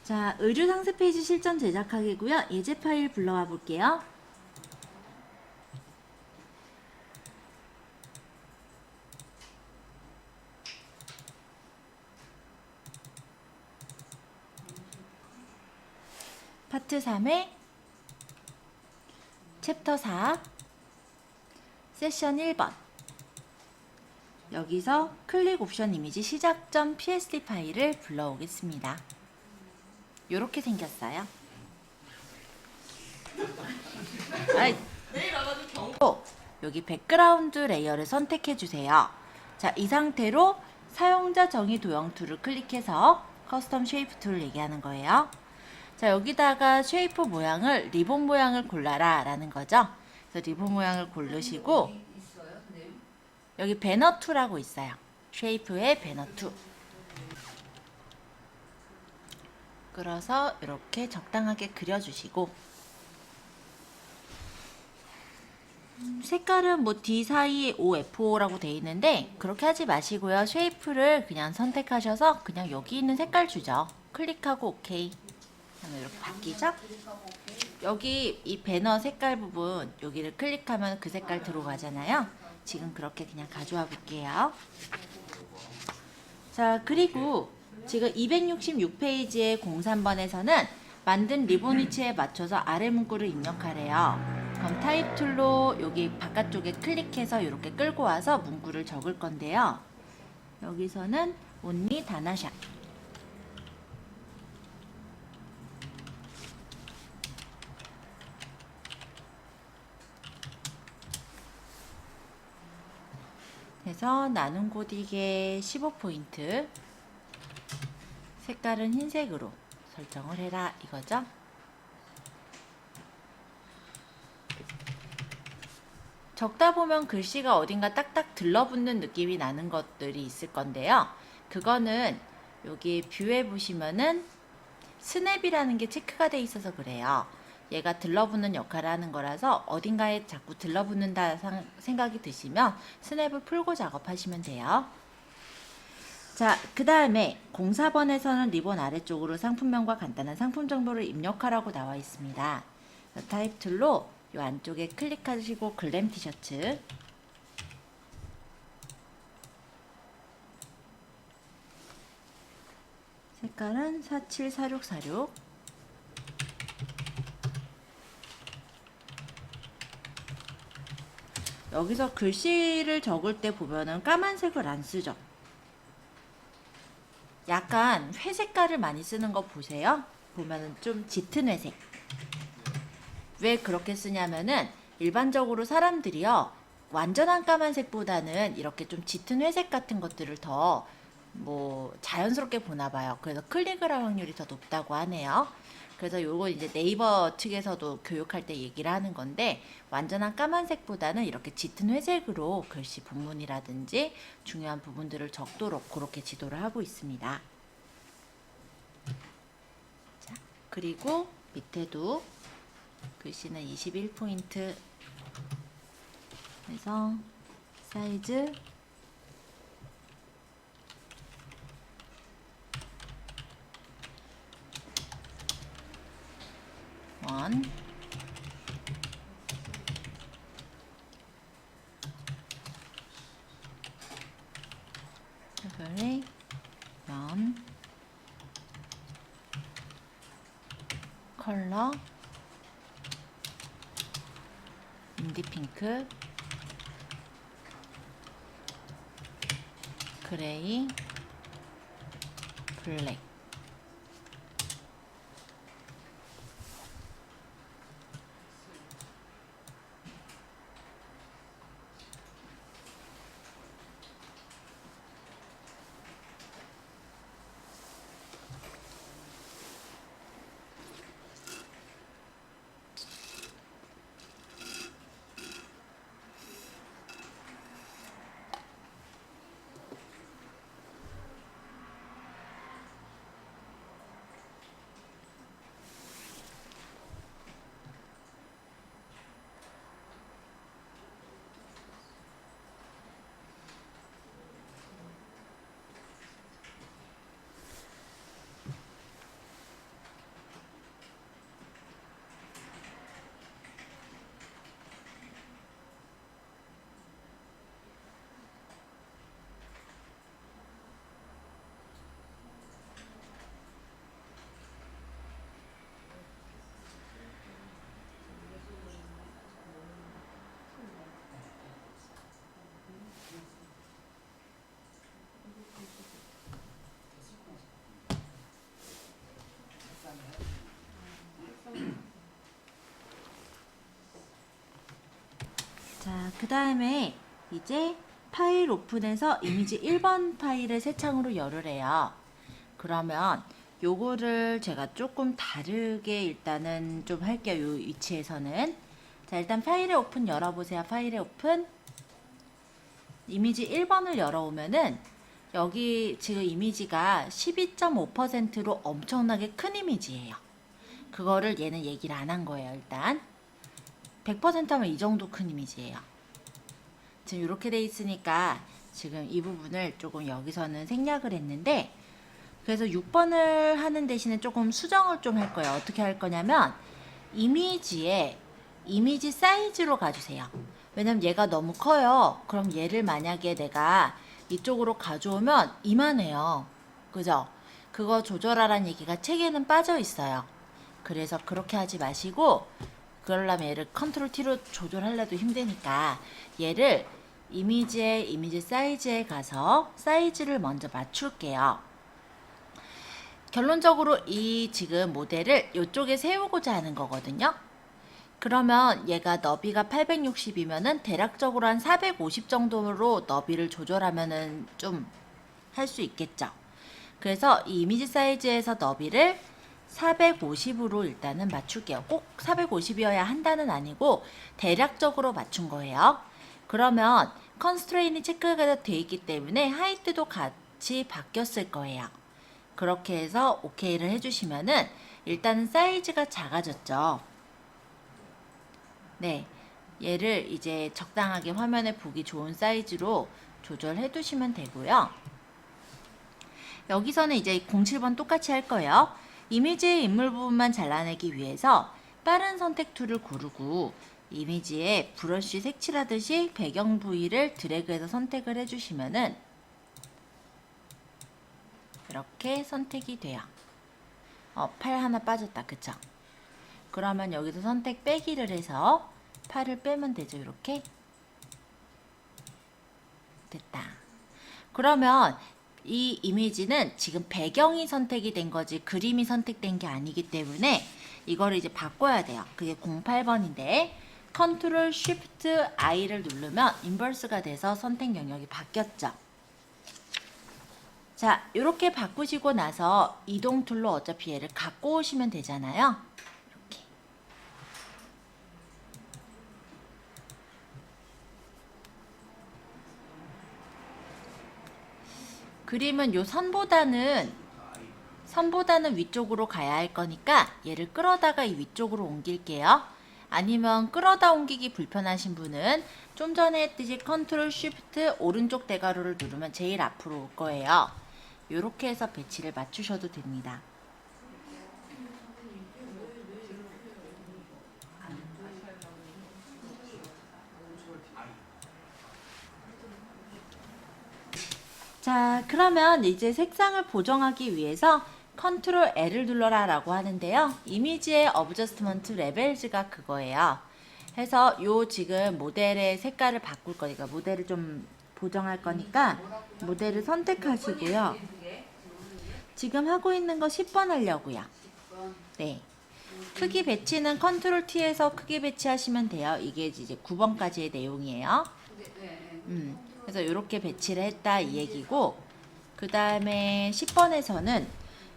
자, 의류 상세 페이지 실전 제작하기고요. 예제 파일 불러와 볼게요. 파트 3의 챕터 4 세션 1번. 여기서 클릭 옵션 이미지 시작.psd 파일을 불러오겠습니다. 요렇게 생겼어요. 여기 백그라운드 레이어를 선택해 주세요. 자, 이 상태로 사용자 정의 도형 툴을 클릭해서 커스텀 쉐이프 툴을 얘기하는 거예요. 자, 여기다가 쉐이프 모양을 리본 모양을 골라라 라는 거죠. 그래서 리본 모양을 고르시고 여기 배너 툴하고 있어요. 쉐이프의 배너 툴. 끌어서 이렇게 적당하게 그려주시고 색깔은 뭐 D 사이에 OFO라고 되어 있는데 그렇게 하지 마시고요. 쉐이프를 그냥 선택하셔서 그냥 여기 있는 색깔 주죠. 클릭하고 OK 하면 이렇게 바뀌죠? 여기 이 배너 색깔 부분 여기를 클릭하면 그 색깔 들어가잖아요. 지금 그렇게 그냥 가져와 볼게요. 자, 그리고 지금 266페이지의 03번에서는 만든 리본 위치에 맞춰서 아래 문구를 입력하래요. 그럼 타입 툴로 여기 바깥쪽에 클릭해서 이렇게 끌고 와서 문구를 적을 건데요. 여기서는 only 다나샷. 그래서 나눈 고딕에 15포인트, 색깔은 흰색으로 설정을 해라 이거죠. 적다 보면 글씨가 어딘가 딱딱 들러붙는 느낌이 나는 것들이 있을 건데요. 그거는 여기 뷰에 보시면은 스냅이라는 게 체크가 돼 있어서 그래요. 얘가 들러붙는 역할을 하는 거라서 어딘가에 자꾸 들러붙는다 생각이 드시면 스냅을 풀고 작업하시면 돼요. 자, 그 다음에 04번에서는 리본 아래쪽으로 상품명과 간단한 상품 정보를 입력하라고 나와 있습니다. 타입 툴로 이 안쪽에 클릭하시고 글램 티셔츠, 색깔은 474646, 여기서 글씨를 적을 때 보면은 까만색을 안 쓰죠. 약간 회색깔을 많이 쓰는 거 보세요. 보면은 좀 짙은 회색. 왜 그렇게 쓰냐면은 일반적으로 사람들이요, 완전한 까만색보다는 이렇게 좀 짙은 회색 같은 것들을 더 뭐 자연스럽게 보나 봐요. 그래서 클릭을 할 확률이 더 높다고 하네요. 그래서 요거 이제 네이버 측에서도 교육할 때 얘기를 하는 건데, 완전한 까만색보다는 이렇게 짙은 회색으로 글씨 본문이라든지 중요한 부분들을 적도록 그렇게 지도를 하고 있습니다. 자, 그리고 밑에도 글씨는 21포인트 그래서 사이즈 1 페브릭 1 컬러 인디핑크, 그레이, 블랙. 그 다음에 이제 파일 오픈해서 이미지 1번 파일을 새 창으로 열으래요. 그러면 요거를 제가 조금 다르게 일단은 좀 할게요. 요 위치에서는. 자, 일단 파일의 오픈 열어보세요. 파일의 오픈. 이미지 1번을 열어오면은 여기 지금 이미지가 12.5%로 엄청나게 큰 이미지예요. 그거를 얘는 얘기를 안 한 거예요. 일단 100% 하면 이 정도 큰 이미지예요. 지금 이렇게 돼 있으니까 지금 이 부분을 조금 여기서는 생략을 했는데, 그래서 6번을 하는 대신에 조금 수정을 좀 할 거예요. 어떻게 할 거냐면 이미지에 이미지 사이즈로 가주세요. 왜냐면 얘가 너무 커요. 그럼 얘를 만약에 내가 이쪽으로 가져오면 이만해요. 그죠? 그거 조절하라는 얘기가 책에는 빠져 있어요. 그래서 그렇게 하지 마시고, 그러려면 얘를 컨트롤 T로 조절하려도 힘드니까 얘를 이미지의 이미지 사이즈에 가서 사이즈를 먼저 맞출게요. 결론적으로 이 지금 모델을 이쪽에 세우고자 하는 거거든요. 그러면 얘가 너비가 860이면은 대략적으로 한 450 정도로 너비를 조절하면은 좀 할 수 있겠죠. 그래서 이 이미지 사이즈에서 너비를 450으로 일단은 맞출게요. 꼭 450이어야 한다는 아니고 대략적으로 맞춘 거예요. 그러면 컨스트레인이 체크가 되어 있기 때문에 하이트도 같이 바뀌었을 거예요. 그렇게 해서 OK를 해주시면은 일단은 사이즈가 작아졌죠. 네, 얘를 이제 적당하게 화면에 보기 좋은 사이즈로 조절해 두시면 되고요. 여기서는 이제 07번 똑같이 할 거예요. 이미지의 인물 부분만 잘라내기 위해서 빠른 선택 툴을 고르고 이미지에 브러쉬 색칠하듯이 배경 부위를 드래그해서 선택을 해주시면은 이렇게 선택이 돼요. 팔 하나 빠졌다. 그쵸? 그러면 여기서 선택 빼기를 해서 팔을 빼면 되죠. 이렇게. 됐다. 그러면 이 이미지는 지금 배경이 선택이 된 거지 그림이 선택된 게 아니기 때문에 이거를 이제 바꿔야 돼요. 그게 08번인데 컨트롤 쉬프트 I를 누르면 인버스가 돼서 선택 영역이 바뀌었죠. 자, 이렇게 바꾸시고 나서 이동 툴로 어차피 얘를 갖고 오시면 되잖아요. 이렇게. 그림은 요 선보다는 위쪽으로 가야 할 거니까 얘를 끌어다가 이 위쪽으로 옮길게요. 아니면 끌어다 옮기기 불편하신 분은 좀 전에 했듯이 컨트롤 쉬프트 오른쪽 대괄호를 누르면 제일 앞으로 올 거예요. 이렇게 해서 배치를 맞추셔도 됩니다. 자, 그러면 이제 색상을 보정하기 위해서 컨트롤 L을 눌러라 라고 하는데요. 이미지의 어드저스트먼트 레벨즈가 그거예요. 해서 요 지금 모델의 색깔을 바꿀 거니까 모델을 좀 보정할 거니까 모델을 선택하시고요. 지금 하고 있는 거 10번 하려고요. 네. 크기 배치는 컨트롤 T에서 크기 배치하시면 돼요. 이게 이제 9번까지의 내용이에요. 그래서 이렇게 배치를 했다 이 얘기고, 그 다음에 10번에서는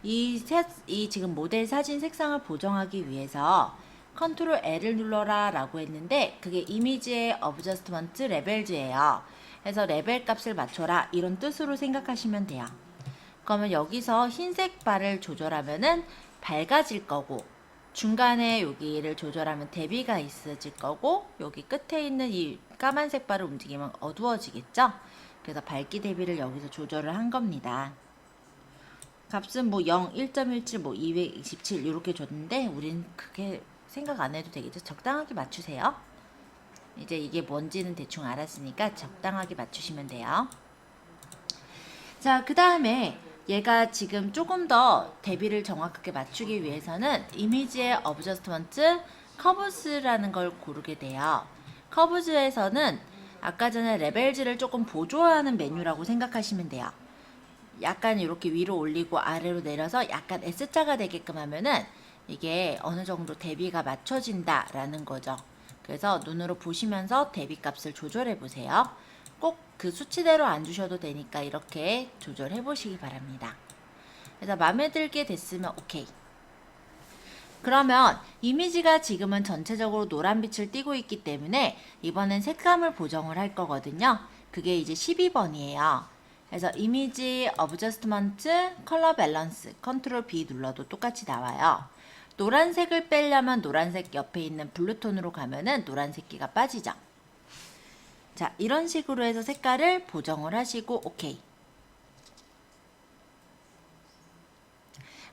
이 지금 모델 사진 색상을 보정하기 위해서 컨트롤 L을 눌러라 라고 했는데 그게 이미지의 어드저스트먼트 레벨즈예요. 그래서 레벨 값을 맞춰라 이런 뜻으로 생각하시면 돼요. 그러면 여기서 흰색 바를 조절하면은 밝아질 거고, 중간에 여기를 조절하면 대비가 있어질 거고, 여기 끝에 있는 이 까만색 바를 움직이면 어두워지겠죠? 그래서 밝기 대비를 여기서 조절을 한 겁니다. 값은 뭐 0, 1.17, 뭐 227 이렇게 줬는데 우린 그게 생각 안 해도 되겠죠? 적당하게 맞추세요. 이제 이게 뭔지는 대충 알았으니까 적당하게 맞추시면 돼요. 자, 그 다음에 얘가 지금 조금 더 대비를 정확하게 맞추기 위해서는 이미지의 어드저스트먼트 커브스라는 걸 고르게 돼요. 커브즈에서는 아까 전에 레벨즈를 조금 보조하는 메뉴라고 생각하시면 돼요. 약간 이렇게 위로 올리고 아래로 내려서 약간 S자가 되게끔 하면은 이게 어느 정도 대비가 맞춰진다라는 거죠. 그래서 눈으로 보시면서 대비값을 조절해 보세요. 꼭 그 수치대로 안 주셔도 되니까 이렇게 조절해 보시기 바랍니다. 그래서 마음에 들게 됐으면 오케이. 그러면 이미지가 지금은 전체적으로 노란빛을 띠고 있기 때문에 이번엔 색감을 보정을 할 거거든요. 그게 이제 12번이에요. 그래서 이미지 어드저스트먼트 컬러 밸런스 컨트롤 B 눌러도 똑같이 나와요. 노란색을 빼려면 노란색 옆에 있는 블루톤으로 가면은 노란색기가 빠지죠. 자, 이런 식으로 해서 색깔을 보정을 하시고 오케이.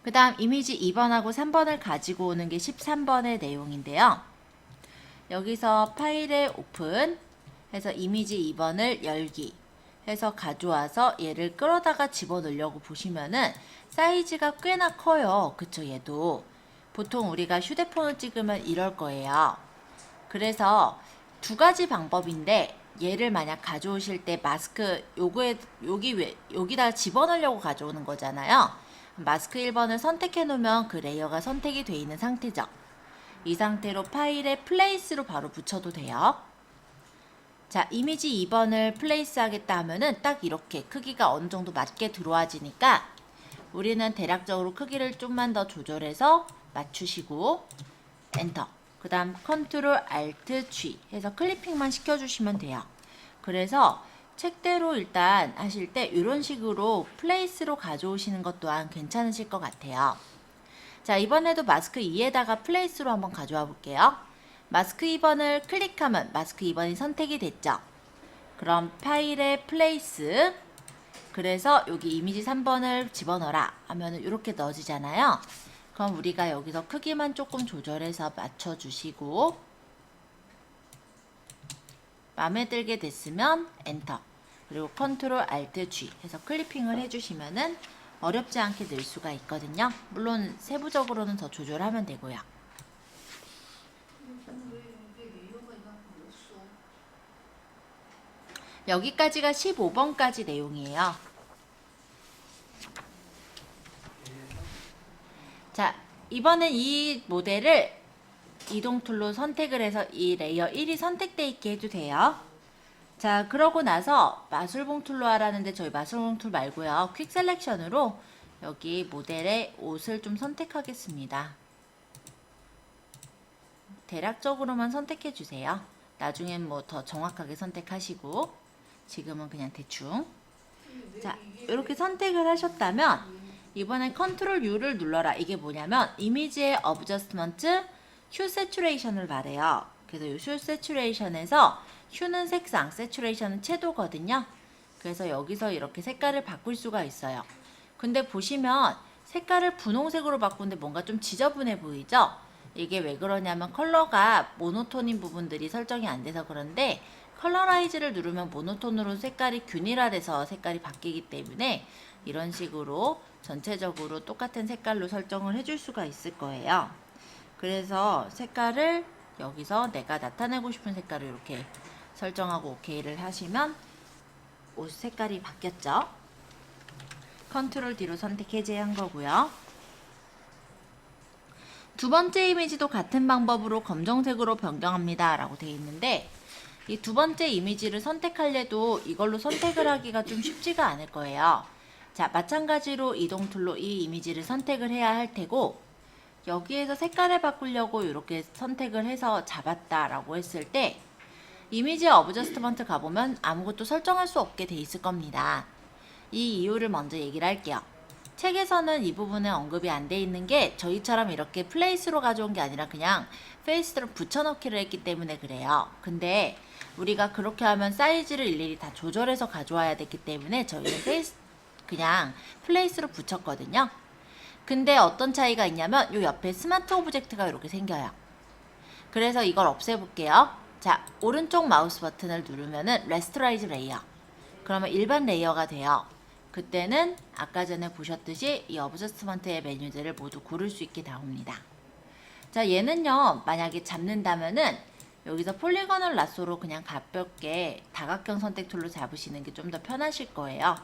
그 다음 이미지 2번하고 3번을 가지고 오는 게 13번의 내용인데요. 여기서 파일에 오픈 해서 이미지 2번을 열기 해서 가져와서 얘를 끌어다가 집어넣으려고 보시면은 사이즈가 꽤나 커요. 그쵸, 얘도. 보통 우리가 휴대폰을 찍으면 이럴 거예요. 그래서 두 가지 방법인데 얘를 만약 가져오실 때 마스크 여기다가 집어넣으려고 가져오는 거잖아요. 마스크 1번을 선택해 놓으면 그 레이어가 선택이 되어 있는 상태죠. 이 상태로 파일에 플레이스로 바로 붙여도 돼요. 자, 이미지 2번을 플레이스 하겠다 하면은 딱 이렇게 크기가 어느 정도 맞게 들어와지니까 우리는 대략적으로 크기를 좀만 더 조절해서 맞추시고 엔터. 그 다음 컨트롤 알트 G 해서 클리핑만 시켜주시면 돼요. 그래서 책대로 일단 하실 때 이런 식으로 플레이스로 가져오시는 것 또한 괜찮으실 것 같아요. 자, 이번에도 마스크 2에다가 플레이스로 한번 가져와 볼게요. 마스크 2번을 클릭하면 마스크 2번이 선택이 됐죠. 그럼 파일에 플레이스 그래서 여기 이미지 3번을 집어넣어라 하면은 이렇게 넣어지잖아요. 그럼 우리가 여기서 크기만 조금 조절해서 맞춰주시고 마음에 들게 됐으면 엔터 그리고 컨트롤 알트 G 해서 클리핑을 해주시면은 어렵지 않게 늘 수가 있거든요. 물론 세부적으로는 더 조절하면 되고요. 여기까지가 15번까지 내용이에요. 자, 이번엔 이 모델을 이동 툴로 선택을 해서 이 레이어 1이 선택되어 있게 해도 돼요. 자, 그러고 나서 마술봉 툴로 하라는데 저희 마술봉 툴 말고요. 퀵 셀렉션으로 여기 모델의 옷을 좀 선택하겠습니다. 대략적으로만 선택해 주세요. 나중엔 뭐 더 정확하게 선택하시고 지금은 그냥 대충. 자, 이렇게 선택을 하셨다면 이번엔 컨트롤 U를 눌러라. 이게 뭐냐면 이미지의 어드저스트먼트 휴 세츄레이션을 말해요. 그래서 이 휴 세츄레이션에서 휴는 색상, 세츄레이션은 채도거든요. 그래서 여기서 이렇게 색깔을 바꿀 수가 있어요. 근데 보시면 색깔을 분홍색으로 바꾸는데 뭔가 좀 지저분해 보이죠? 이게 왜 그러냐면 컬러가 모노톤인 부분들이 설정이 안 돼서 그런데 컬러라이즈를 누르면 모노톤으로 색깔이 균일화돼서 색깔이 바뀌기 때문에 이런 식으로 전체적으로 똑같은 색깔로 설정을 해줄 수가 있을 거예요. 그래서 색깔을 여기서 내가 나타내고 싶은 색깔을 이렇게 설정하고 OK를 하시면 옷 색깔이 바뀌었죠. 컨트롤 D로 선택 해제한 거고요. 두 번째 이미지도 같은 방법으로 검정색으로 변경합니다 라고 되어 있는데 이 두 번째 이미지를 선택하려도 이걸로 선택을 하기가 좀 쉽지가 않을 거예요. 자, 마찬가지로 이동 툴로 이 이미지를 선택을 해야 할 테고 여기에서 색깔을 바꾸려고 이렇게 선택을 해서 잡았다라고 했을 때 이미지 어드저스트먼트 가보면 아무것도 설정할 수 없게 돼 있을 겁니다. 이 이유를 먼저 얘기를 할게요. 책에서는 이 부분에 언급이 안 돼 있는 게 저희처럼 이렇게 플레이스로 가져온 게 아니라 그냥 페이스로 붙여넣기를 했기 때문에 그래요. 근데 우리가 그렇게 하면 사이즈를 일일이 다 조절해서 가져와야 됐기 때문에 저희는 그냥 플레이스로 붙였거든요. 근데 어떤 차이가 있냐면 이 옆에 스마트 오브젝트가 이렇게 생겨요. 그래서 이걸 없애볼게요. 자, 오른쪽 마우스 버튼을 누르면은 레스토라이즈 레이어. 그러면 일반 레이어가 돼요. 그때는 아까 전에 보셨듯이 이 어드저스트먼트의 메뉴들을 모두 고를 수 있게 나옵니다. 자, 얘는요, 만약에 잡는다면은 여기서 폴리건을 라쏘로 그냥 가볍게 다각형 선택 툴로 잡으시는 게 좀 더 편하실 거예요.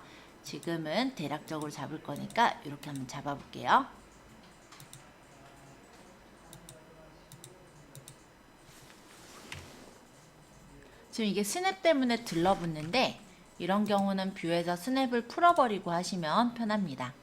지금은 대략적으로 잡을 거니까 이렇게 한번 잡아볼게요. 지금 이게 스냅 때문에 들러붙는데 이런 경우는 뷰에서 스냅을 풀어버리고 하시면 편합니다.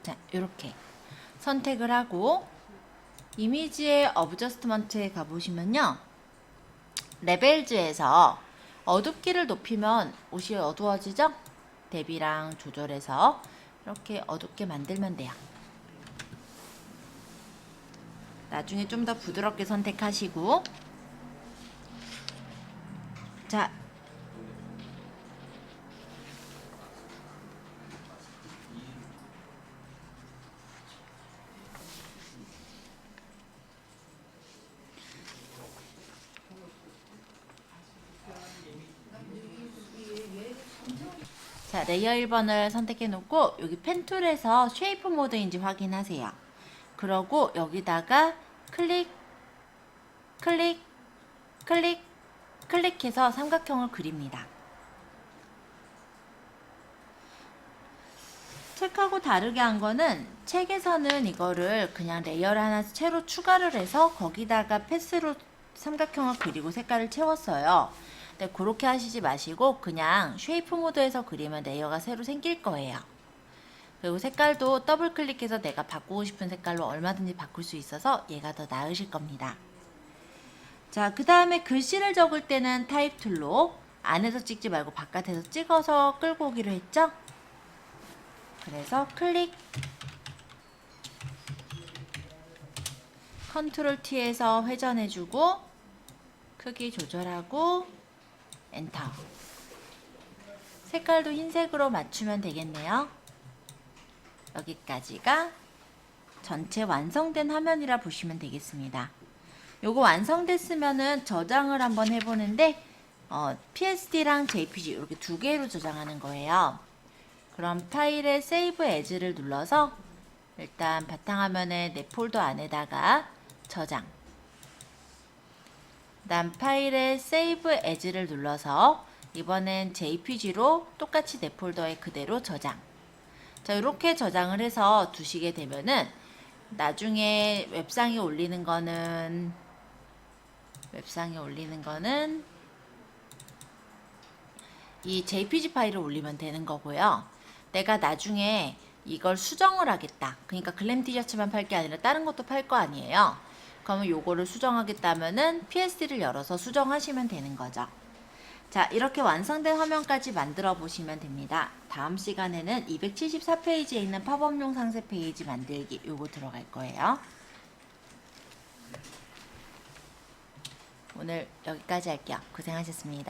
자, 이렇게 선택을 하고 이미지의 어드저스트먼트에 가보시면요. 레벨즈에서 어둡기를 높이면 옷이 어두워지죠? 대비랑 조절해서 이렇게 어둡게 만들면 돼요. 나중에 좀 더 부드럽게 선택하시고 자, 자, 레이어 1번을 선택해 놓고 여기 펜 툴에서 쉐이프 모드인지 확인하세요. 그러고 여기다가 클릭, 클릭, 클릭, 클릭해서 삼각형을 그립니다. 책하고 다르게 한 거는 책에서는 이거를 그냥 레이어를 하나 채로 추가를 해서 거기다가 패스로 삼각형을 그리고 색깔을 채웠어요. 근데 그렇게 하시지 마시고 그냥 쉐이프 모드에서 그리면 레이어가 새로 생길 거예요. 그리고 색깔도 더블 클릭해서 내가 바꾸고 싶은 색깔로 얼마든지 바꿀 수 있어서 얘가 더 나으실 겁니다. 자, 그 다음에 글씨를 적을 때는 타입 툴로 안에서 찍지 말고 바깥에서 찍어서 끌고 오기로 했죠? 그래서 클릭, 컨트롤 T에서 회전해주고 크기 조절하고 엔터. 색깔도 흰색으로 맞추면 되겠네요. 여기까지가 전체 완성된 화면이라 보시면 되겠습니다. 요거 완성됐으면은 저장을 한번 해보는데 PSD랑 JPG 이렇게 두 개로 저장하는 거예요. 그럼 파일에 세이브 에즈를 눌러서 일단 바탕화면에 내 폴더 안에다가 저장. 그다음 파일에 세이브 에즈를 눌러서 이번엔 JPG로 똑같이 내 폴더에 그대로 저장. 자, 이렇게 저장을 해서 두시게 되면은 나중에 웹상에 올리는 거는 이 JPG 파일을 올리면 되는 거고요. 내가 나중에 이걸 수정을 하겠다. 그러니까 글램 티셔츠만 팔 게 아니라 다른 것도 팔 거 아니에요. 그러면 요거를 수정하겠다면은 PSD를 열어서 수정하시면 되는 거죠. 자, 이렇게 완성된 화면까지 만들어 보시면 됩니다. 다음 시간에는 274페이지에 있는 팝업용 상세 페이지 만들기 요거 들어갈 거예요. 오늘 여기까지 할게요. 고생하셨습니다.